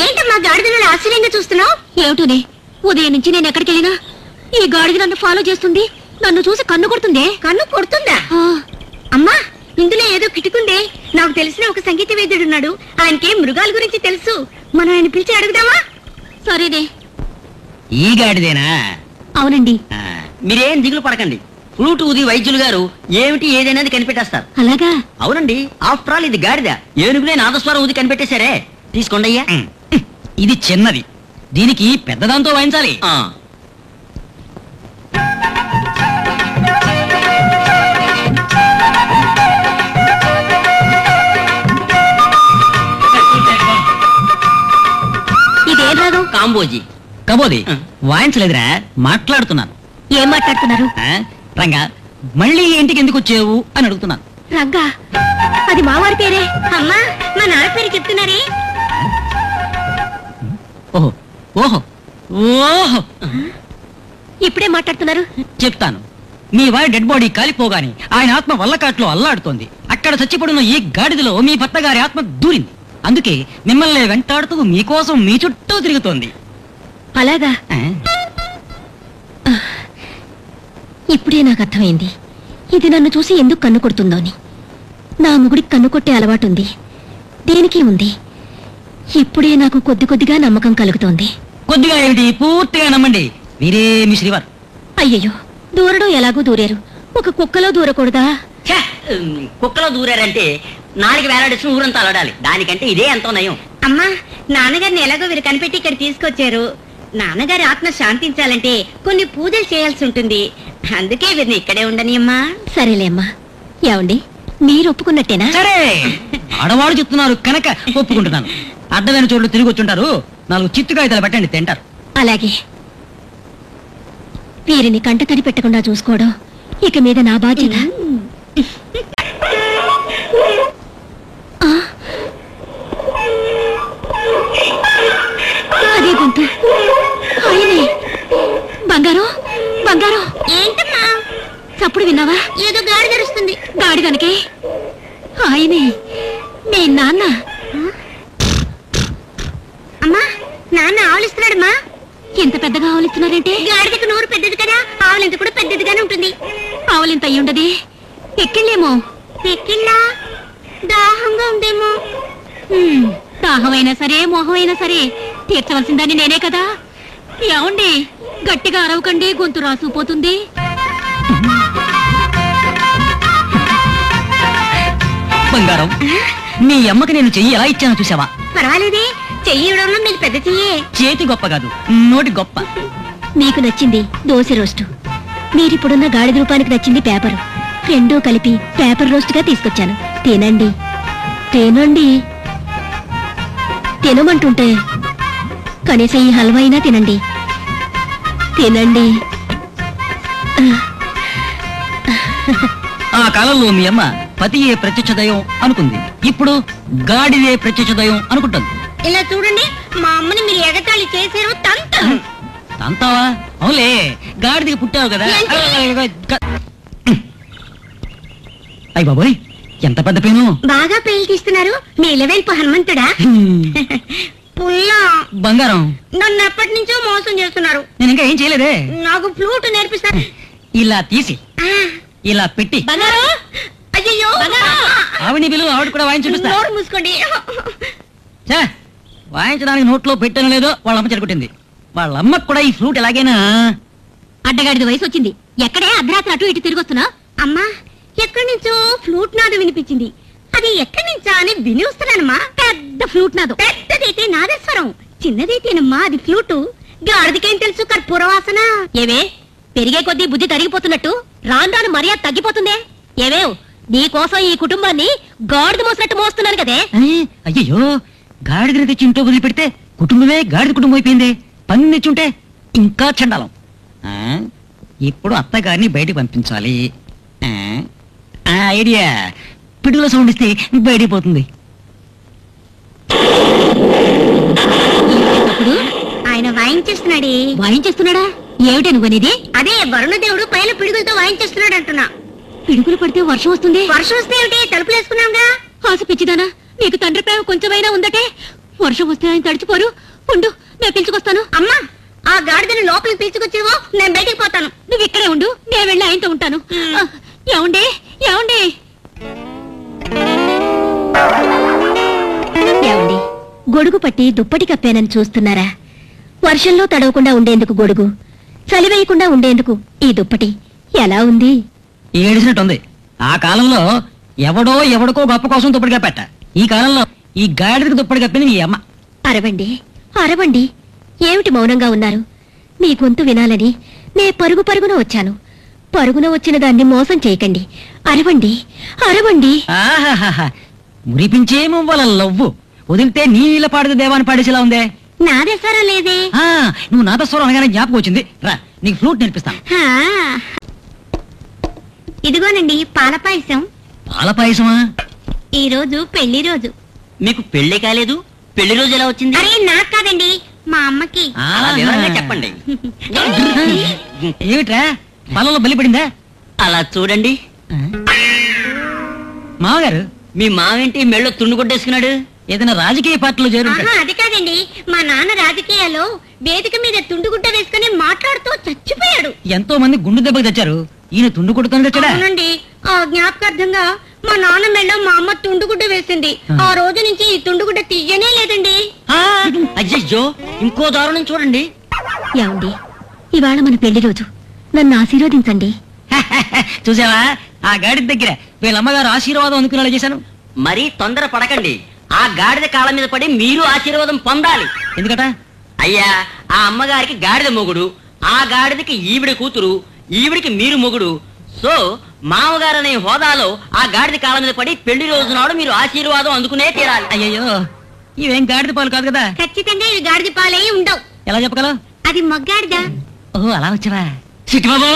ఏంటమ్మా గాడిదను ఆశ్చర్యంగా చూస్తున్నావు? ఏమిటోనే, ఉదయం నుంచి నేను ఎక్కడికి వెళ్ళినా ఈ గాడిద నన్ను ఫాలో చేస్తుంది. నన్ను చూసి కన్ను కొడుతుందే. కన్ను కొడుతుందా? అమ్మా, ఇందులో ఏదో కిటుకుందే. నాకు తెలిసిన ఒక సంగీత వేద్యుడున్నాడు. ఆయనకే మృగాల గురించి తెలుసు. మనం ఆయన పిలిచి అడుగుదామా? సరేనే. ఈ గాడిదేనా? అవునండి. మీరేం దిగులు పడకండి. ఫ్లూట్ ఊది వైద్యులు గారు ఏమిటి ఏదైనా కనిపెట్టేస్తారు. అలాగా? అవునండి. ఆఫ్టర్ ఆల్ ఇది గాడిద. ఏనుగునే నాదస్వరం ఊది కనిపెట్టేశారే. తీసుకోండి అయ్యా. ఇది చిన్నది, దీనికి పెద్దదాంతో వాయించాలి. ఇదేం రాదు? కాంబోజీ. కబోది వాయించలేదురా, మాట్లాడుతున్నాను. ఏం మాట్లాడుతున్నారు? రంగా, మళ్ళీ ఇంటికి ఎందుకు వచ్చావు అని అడుగుతున్నాను. రంగా, అది మావారి పేరే. అమ్మా, మా నాన్న పేరు చెప్తున్నారే. ఓహో ఓహో ఓహో, ఇప్పుడే మాట్లాడుతున్నారు. చెప్తాను. మీ వారి డెడ్ బాడీ కాలిపోగాని ఆయన ఆత్మ వల్లకాట్లో అల్లాడుతోంది. అక్కడ చచ్చిపడిన ఈ గాడిదలో మీ భర్త గారి ఆత్మ దూరింది. అందుకే మిమ్మల్ని వెంటాడుతూ మీకోసం మీ చుట్టూ తిరుగుతోంది. అలాగా? ఇప్పుడే నాకు అర్థమైంది ఇది నన్ను చూసి ఎందుకు కన్ను కొడుతుందోని. నా మొగుడికి కన్ను కొట్టే అలవాటుంది, దేనికి ఉంది. ఇప్పుడే నాకు కొద్ది కొద్దిగా నమ్మకం కలుగుతోంది. కొద్దిగా ఏమిటి, పూర్తిగా నమ్మండి. మీరే మీ శ్రీవారు. అయ్యయ్యో, దూరడం ఎలాగూ దూరారు, ఒక కుక్కలో దూరకూడదా? కుక్కలో దూరారంటే నాలుగు వేలాడేసిన ఊరంతా అలడాలి. దానికంటే ఇదే ఎంతో నయం. అమ్మా, నాన్నగారిని ఎలాగో వీరు కనిపెట్టి ఇక్కడ తీసుకొచ్చారు. నాన్నగారి ఆత్మ శాంతించాలంటే కొన్ని పూజలు చేయాల్సి ఉంటుంది. అందుకే వీరిని ఇక్కడే ఉండని అమ్మా. సరేలే అమ్మా. ఏమండి, మీరు ఒప్పుకున్నట్టేనా? సరే, ఆడవాడు చెప్తున్నారు కనుక ఒప్పుకుంటున్నాను. అడ్డమైన చోట్లు తిరిగి వచ్చుంటారు, 4 చిత్తుకాయతలు పెట్టండి, తింటారు. అలాగే. వీరిని కంట తడి పెట్టకుండా చూసుకోవడం ఇక మీద నా బాధ్యత. అదే గొంతు, ఆయనే. బంగారం, బంగారం. ఏంటమ్మా చప్పుడు విన్నావా? ఏదో గాడి తెరుస్తుంది. గాడి కనుకే ఆయనే మీ నాన్న. అమ్మా, నాన్న ఆవులిస్తున్నాడమ్మా. ఎంత పెద్దగా ఆవులిస్తున్నారంటే? గాడిదకు నోరు పెద్దది కదా, ఆవులింత కూడా పెద్దదిగానే ఉంటుంది. ఆవులింత అయ్యి ఉండదు. ఎక్కిళ్ళేమో. ఎక్కిళ్ళా? దాహంగా ఉందేమో. దాహమైనా సరే, మోహమైనా సరే తీర్చవలసిందని నేనే కదా. ఏమండి, గట్టిగా అరవకండి, గొంతు రాసుకుపోతుంది. బంగారం, మీ అమ్మకి నేను చెయ్యి ఎలా ఇచ్చానో చూసావా? పర్వాలేదే, చెయ్యడంలో మీకు పెద్ద చెయ్యే. చేతి గొప్ప కాదు, నోటి గొప్ప. మీకు నచ్చింది దోశ రోస్టు, మీరిప్పుడున్న గాడిద రూపానికి నచ్చింది పేపరు. రెండూ కలిపి పేపర్ రోస్ట్గా తీసుకొచ్చాను. తినండి, తినండి. తినమంటుంటే కనీసం ఈ హల్వా అయినా తినండి. తినండి. ఆ కాలంలో మీ అమ్మ పతియే ప్రత్యక్ష దయం అనుకుంది, ఇప్పుడు గాడిదే ప్రత్యక్ష దయం అనుకుంటుంది. ఇలా చూడండి, మా అమ్మని మీరు ఎగతాళి చేశారు. తంతావా? అవులే, గాడిదకి పుట్టావు కదా. అయ్య బాబోయ్, ఎంత పెద్ద పేను. బాగా పేలు తీస్తున్నారు. మీ ఇలవేల్పు హనుమంతుడా? పుల్లా బంగారం, నన్ను ఎప్పటి నుంచో మోసం చేస్తున్నారు. నేను ఇంకా ఏం చేయలేదే. నాకు ఫ్లూట్ నేర్పిస్తారు. ఇలా తీసి ఇలా పెట్టి. అయ్యో, ఆవిని బిలు, ఆవిడ కూడా వాయించి చూపిస్తా. నోరు మూసుకోండి. వాయించడానికి నోట్లో పెట్టాను లేదో వాళ్ళమ్మ చెరుకుంటుంది. వాళ్ళమ్మకు కూడా ఈ ఫ్లూట్ ఎలాగైనా. అడ్డగాడిది వయసు వచ్చింది, ఎక్కడే అర్ధరాత్రి అటు ఇటు తిరిగొస్తున్నా. అమ్మా, ఎక్కడి నుంచో ఫ్లూట్ నాదం వినిపించింది. అది ఎక్కడి నుంచా అని విని వస్తున్నానమ్మా. పెద్ద ఫ్లూట్ నాదం. పెద్దదైతే నాదస్వరం, చిన్నదైతేనమ్మా అది ఫ్లూటు. గాడిదికేం తెలుసు కర్పూర వాసన. ఏవే, పెరిగే కొద్దీ బుద్ధి తరిగిపోతున్నట్టు రాను రాను మర్యాద తగ్గిపోతుందే. ఏవేవ్, నీ కోసం ఈ కుటుంబాన్ని గాడిద మోసినట్టు మోస్తున్నాను కదే. అయ్యో, గాడిదని తెచ్చి ఇంట్లో వదిలిపెడితే కుటుంబమే గాడిద కుటుంబం అయిపోయింది. పని తెచ్చుంటే ఇంకా చండాలం. ఇప్పుడు అత్తగారిని బయటికి పంపించాలి. ఐడియా, పిడుగుల సౌండ్ ఇస్తే బయటికి పోతుంది. వాయించేస్తున్నాడే. వాయించేస్తున్నాడా? ఏమిటి నువ్వనేది? అదే వరుణదేవుడు పైన పిడుగులతో వాయించేస్తున్నాడు అంటున్నా. పిడుగులు పడితే వర్షం వస్తుంది. వర్షం వస్తే ఏమిటి? తలుపులు వేసుకున్నాంగా. ఆశ పిచ్చిదానా, నీకు తండ్రి ప్రేమ కొంచెమైనా ఉందటే. వర్షం వస్తే ఆయన తడిచిపోరు. ఉండు, నేను పిలుచుకొస్తాను. అమ్మా, ఆ గాడిదని లోపలికి పిలుచుకొచ్చేవో నేను బయటికి పోతాను. నువ్వు ఇక్కడే ఉండు, నేను వెళ్ళి ఆయనతో ఉంటాను. ఏమండి ఏమండి ఏమండి, గొడుగు పట్టి దుప్పటి కప్పానని చూస్తున్నారా? వర్షంలో తడవకుండా ఉండేందుకు గొడుగు, చలి వేయకుండా ఉండేందుకు ఈ దుప్పటి ఎలా ఉంది? ఏడిసినట్టుంది. ఆ కాలంలో ఎవడో ఎవడికో గొప్ప కోసం దుప్పటి కప్పెట్ట. ఈ కాలంలో ఈ గాడిదకి దుప్పటి కప్పింది మీ అమ్మ. అరవండి అరవండి, ఏమిటి మౌనంగా ఉన్నారు? మీ గొంతు వినాలని నే పరుగు పరుగున వచ్చాను. పరుగున వచ్చిన దాన్ని మోసం చేయకండి. అరవండి అరవండి. ఆహాహాహా, మురిపించే మువ్వల లవ్వు వదిలితే నీళ్ళ పాడదు దేవాన్ని పాడేసేలా ఉందే. నాదేశారా లేదే. ఆ, నువ్వు నాదస్వరం అనగానే జ్ఞాపకం వచ్చింది. రా, నీకు ఫ్లూట్ నేర్పిస్తాను. హా. ఇదిగోనండి పాల పాయసం. పాల పాయసమా? ఈ రోజు పెళ్లి రోజు. మీకు పెళ్లి కాలేదు, పెళ్లి రోజు ఎలా వచ్చింది? అరే నాకు కాదండి, మా అమ్మకి. అలా వివరంగా చెప్పండి. ఏమిట్రా, పొలంలో బలి పడిందా? అలా చూడండి. మామగారు, మీ మావేంటి మెళ్ళో తుండు కొట్టేసుకున్నాడు? ఏదైనా రాజకీయ పార్టీలో చేరు ఆహా, అది కాదండి, మా నాన్న రాజకీయాల్లో వేదిక మీద తుండుగుడ్డ వేసుకుని మాట్లాడుతూ చచ్చిపోయాడు. ఎంతో మంది గుండు దెబ్బకి తెచ్చారు. ఈయన తుండు కొడుకొని తెచ్చాడా? అవునండి, ఆ జ్ఞాపకార్థంగా మా నాన్న మెళ్ళో మా అమ్మ తుండుగుడ్డ వేసింది. ఆ రోజు నుంచి ఈ తుండుగుడ్డ తీయనే లేదండి. అయ్యో, ఇంకో దారుణం చూడండి. ఏమండి, ఇవాళ మన పెళ్లి రోజు, నన్ను ఆశీర్వదించండి. చూసావా, ఆ గాడి దగ్గర వీళ్ళమ్మగారు ఆశీర్వాదం అనుకునేలా చేశాను. మరీ తొందర పడకండి. ఆ గాడిద కాళ్ళ మీద పడి మీరు ఆశీర్వాదం పొందాలి. ఎందుకట? అయ్యా, ఆ అమ్మగారికి గాడిద మొగుడు, ఆ గాడిదకి ఈవిడ కూతురు, ఈవిడికి మీరు మొగుడు. సో మామగారనే హోదాలో ఆ గాడిద కాళ్ళ మీద పడి పెళ్లి రోజు నాడు మీరు ఆశీర్వాదం అందుకునే తీరాలి. అయ్యయ్యో, ఇవేం గాడిద పాలు కాదు కదా. ఖచ్చితంగా ఇవి గాడిద పాలే ఉండవు. ఎలా చెప్పగలవు? అది మొగ్గాడిదా. ఓహో, అలా వచ్చావా? చిట్టి బాబు,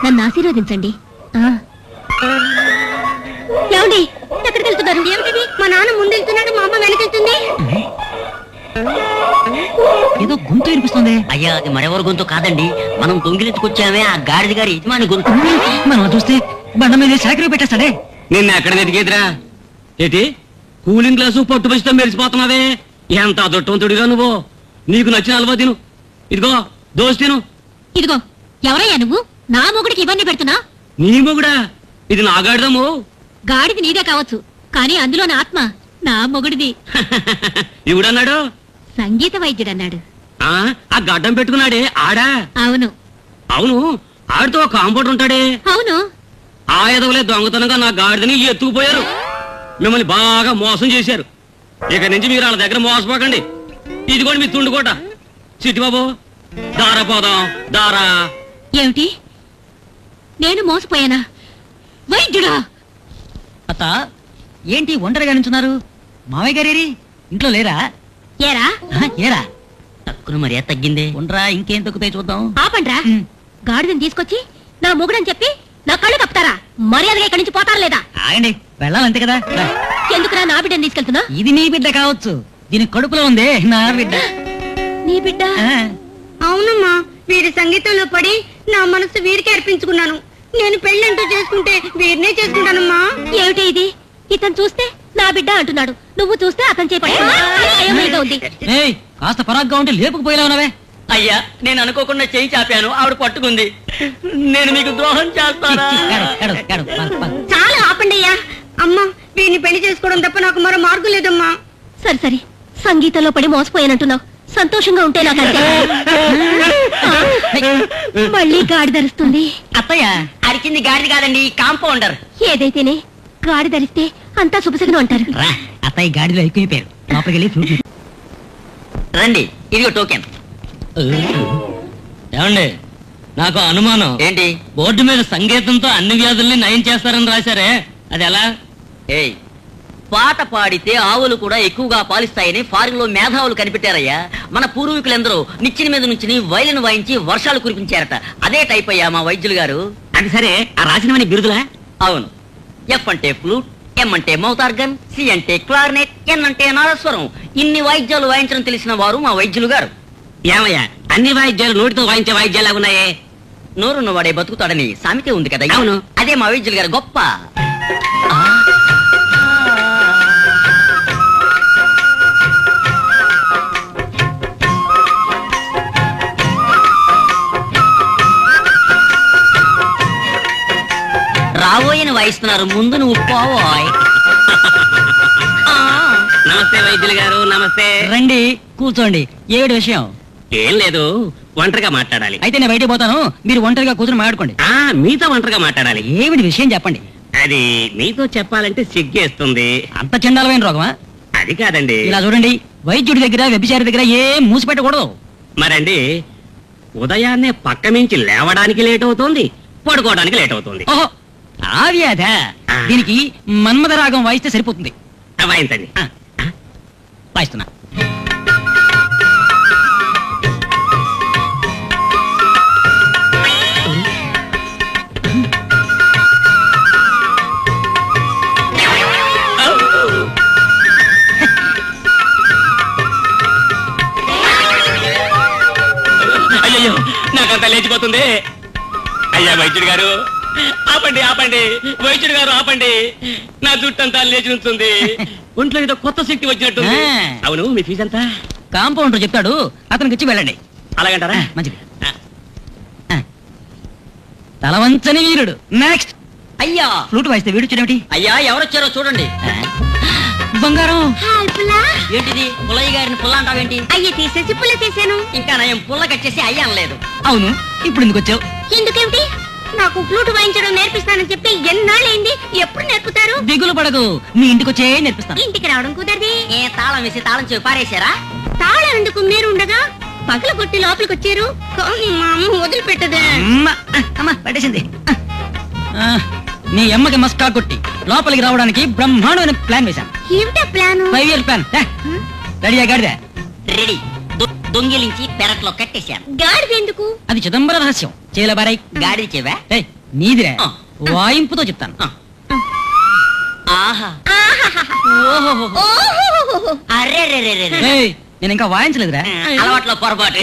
నన్ను ఆశీర్వదించండి. ఏమండి, ఎక్కడికి వెళ్తున్నారు? ఏమిటిది? మా నాన్న ముందు వెళ్తున్నాడు, మా అమ్మ వెనకెళ్తుంది. ఏదో గొంతు వినిపిస్తుంది. అయ్యా, అది మరెవరి గొంతు కాదండి, మనం దొంగిలించుకొచ్చామే ఆ గాడిద గారి యజమాని గొంతు. మనం చూస్తే బండ మీద సాకరీ పెట్టేస్తాడే. నిన్న ఎక్కడ వెతికేదిరా? ఏటి కూలింగ్ గ్లాసు పట్టు పచ్చితో మెరిసిపోతున్నావే? ఎంత అదొట్టంతుడిగా నువ్వు. నీకు నచ్చిన అలవా తిను. ఇదిగో దోశ తిను. ఇదిగో, ఎవరయ్యా నువ్వు? నా మొగుడికి ఇవన్నీ పెడుతున్నా? నీ మొగుడా? ఇది నా గాడిదమ్ము. గాడిది నీదే కావచ్చు, కానీ అందులో నా ఆత్మ నా మొగుడిది. ఇవిడన్నాడు సంగీత వైద్యుడన్నాడు. ఆ గడ్డం పెట్టుకున్నాడే ఆడా? అవును అవును, ఆడితో ఒక కాంపౌండర్ ఉంటాడే. అవును. ఆ ఎదవలే దొంగతనంగా నా గాడిదని ఎత్తుకుపోయారు. మిమ్మల్ని బాగా మోసం చేశారు. ఇక నుంచి మీరు వాళ్ళ దగ్గర మోసపోకండి. ఇదిగోండి మీ తుండుకోట. చిట్టిబాబు, దారా పోదాం, దారా. ఏమిటి, నేను మోసపోయానా? వైద్యుడా? అత్త, ఏంటి ఒంటరిగా నుంచున్నారు? మావయ్య గారేరి ఇంట్లో లేరా? ఏరా ఏరా? తక్కువ మర్యాద తగ్గిందే. ఉండరా, ఇంకేం తగ్గుతాయి చూద్దాం. ఆపండ్రా. గాడిదని తీసుకొచ్చి నా మొగుడని చెప్పి నా కళ్ళు కప్పుతారా? మర్యాదగా ఇక్కడి నుంచి పోతారా లేదా? ఆగండి, వెళ్ళాలంతే కదా. రా. ఎందుకురా నా బిడ్డని తీసుకెళ్తున్నా? ఇది నీ బిడ్డ కావచ్చు, దీని కడుపులో ఉంది నా బిడ్డ. నీ బిడ్డ? అవునమ్మా, వీరి సంగీతంలో పడి నా మనసు వీరికి అర్పించుకున్నాను. నేను పెళ్ళంటూ చేసుకుంటే వీరినే చేసుకుంటానమ్మా. ఏమిటి ఇది? ఇతను చూస్తే నా బిడ్డ అంటున్నాడు, నువ్వు చూస్తే అతను చేపట్టు ఉంది. ఏయ్, కాస్త పరాగ్గా ఉంటే లేపుకుపోయేలా ఉన్నావే. అయ్యా, నేను అనుకోకుండా చేయి చాపాను, ఆవిడ పట్టుకుంది. నేను మీకు ద్రోహం చేస్తానా? చాలా ఆపండి అయ్యా. అమ్మా, వీరిని పెళ్లి చేసుకోవడం తప్ప నాకు మరో మార్గం లేదమ్మా. సరే సరే, సంగీతంలో పడి మోసపోయానంటున్నావు. సంతోషంగా ఉంటే నాకు అంతే. మళ్ళీ గాడి ధరిస్తుంది. అత్తయ్య, అరిచింది గాడిది కాదండి, కాంపౌండర్. ఏదైతేనే గాడి ధరిస్తే అంతా శుభశకనం అంటారు. రా, అత్తయ్య గాడిలో ఎక్కువైపోయారు. లోపలికి వెళ్ళి ఫ్లూట్ రండి, ఇదిగో టోకెన్. ఏమండి, నాకు అనుమానం. ఏంటి? బోర్డు మీద సంగీతంతో అన్ని వ్యాధుల్ని నయం చేస్తారని రాశారే, అది ఎలా? ఏయ్, పాట పాడితే ఆవులు కూడా ఎక్కువగా పాలిస్తాయని ఫారిన్ లో మేధావులు కనిపెట్టారయ్యా. మన పూర్వీకులందరూ నిచ్చిన మీద నుంచి వైలిన్ వాయించి వర్షాలు కురిపించారట. అదే టైప్ అయ్యా మా వైద్యులు గారు. అది సరే, ఆ రాసినవని బిరుదులా? అవును. ఎఫ్ అంటే ఫ్లూట్, ఎం అంటే మౌత్ ఆర్గన్, సి అంటే క్లారినెట్, ఎన్ అంటే నాదస్వరం. ఇన్ని వాయిద్యాలు వాయించడం తెలిసిన వారు మా వైద్యులు గారు. ఏమయ్యా అన్ని వాయిద్యాలు నోటితో వాయించే వాయిద్యాలు ఉన్నాయే? నోరున్న వాడే బతుకుతాడని సామెతే ఉంది కదా. అవును. అదే మా వైద్యులు గారు గొప్ప. రాబోయని వాయిస్తున్నారు, ముందు నువ్వు పోవోయ్. నమస్తే వైద్యులు గారు, నమస్తే. రండి కూర్చోండి. ఏమిటి విషయం? ఏం లేదు, ఒంటరిగా మాట్లాడాలి. అయితే నేను బయటికి పోతాను, మీరు ఒంటరిగా కూర్చొని మాట్లాడుకోండి. మీతో ఒంటరిగా మాట్లాడాలి. ఏమిటి విషయం చెప్పండి. అది మీతో చెప్పాలంటే సిగ్గేస్తుంది. అంత చండాలమైన రోగమా? అది కాదండి. ఇలా చూడండి, వైద్యుడి దగ్గర వ్యభిచారి దగ్గర ఏం మూసిపెట్టకూడదు. మరండి, ఉదయాన్నే పక్క మించి లేవడానికి లేట్ అవుతోంది, పడుకోవడానికి లేట్ అవుతుంది. ఓహో, ఆ వ్యాధ. దీనికి మన్మథ రాగం వాయిస్తే సరిపోతుంది. వాయించండి. వాయిస్తున్నా. అయ్యో, నాకంతా లేచిపోతుంది. అయ్యా వైద్యుడు గారు ఆపండి, ఆపండి. వైద్యుడు గారు ఆపండి. నా జుట్టంతా లేచి ఉంటుంది. ఒంట్లో ఏదో కొత్త శక్తి వచ్చినట్టుంది. అవును, మీ ఫీజు ఎంత? కాంపౌండర్ చెప్తాడు, అతనికి ఇచ్చి వెళ్ళండి. అలాగంటారా? మంచిది. తలవంచని వీరుడు. నెక్స్ట్. అయ్యా ఫ్లూట్ వాయిస్తే వీడు చూడేమిటి? అయ్యా ఎవరొచ్చారో చూడండి. బంగారం. హాయ్ పుల్లా. ఏంటిది పుల్లయ్య గారిని పుల్ల అంటావేంటి? అయ్యి తీసేసి పుల్ల చేశాను. ఇంకా నయం పుల్ల కట్టేసి అయ్యా అనలేదు. అవును, ఇప్పుడు ఎందుకు వచ్చావు? ఎందుకేమిటి? నాకు ఫ్లూట్ వాయించడం నేర్పిస్తానని చెప్పి ఎన్నాళ్ళైంది? ఎప్పుడు నేర్పుతారు? దిగులు పడకు, మీ ఇంటికి వచ్చే నేర్పిస్తాను. ఇంటికి రావడం కుదరది. ఏ తాళం వేసి తాళం చెవి పారేశారా? తాళం ఎందుకు? మీరు ఉండగా పగల కొట్టి లోపలికి వచ్చారు. కానీ మా అమ్మ వదిలిపెట్టదే. అమ్మా పట్టేసింది. నీ అమ్మకి మస్కా కొట్టి లోపలికి రావడానికి బ్రహ్మాండమైన ప్లాన్ వేశాను. ఏమిటా ప్లాను? 5 year plan. రెడీయా గాడిద? రెడీ. దొంగిలించి పెరట్లో కట్టేశాను. గాడిదెందుకు? అది చిదంబర రహస్యం. చేయలబారై. గాడి చెవా? నీదిరా, ఆ. వాయింపుతో చెప్తాను. ఆహా. ఓహో. అరే నేను ఇంకా వాయించలేదురా. అలవాట్లో పొరపాటు.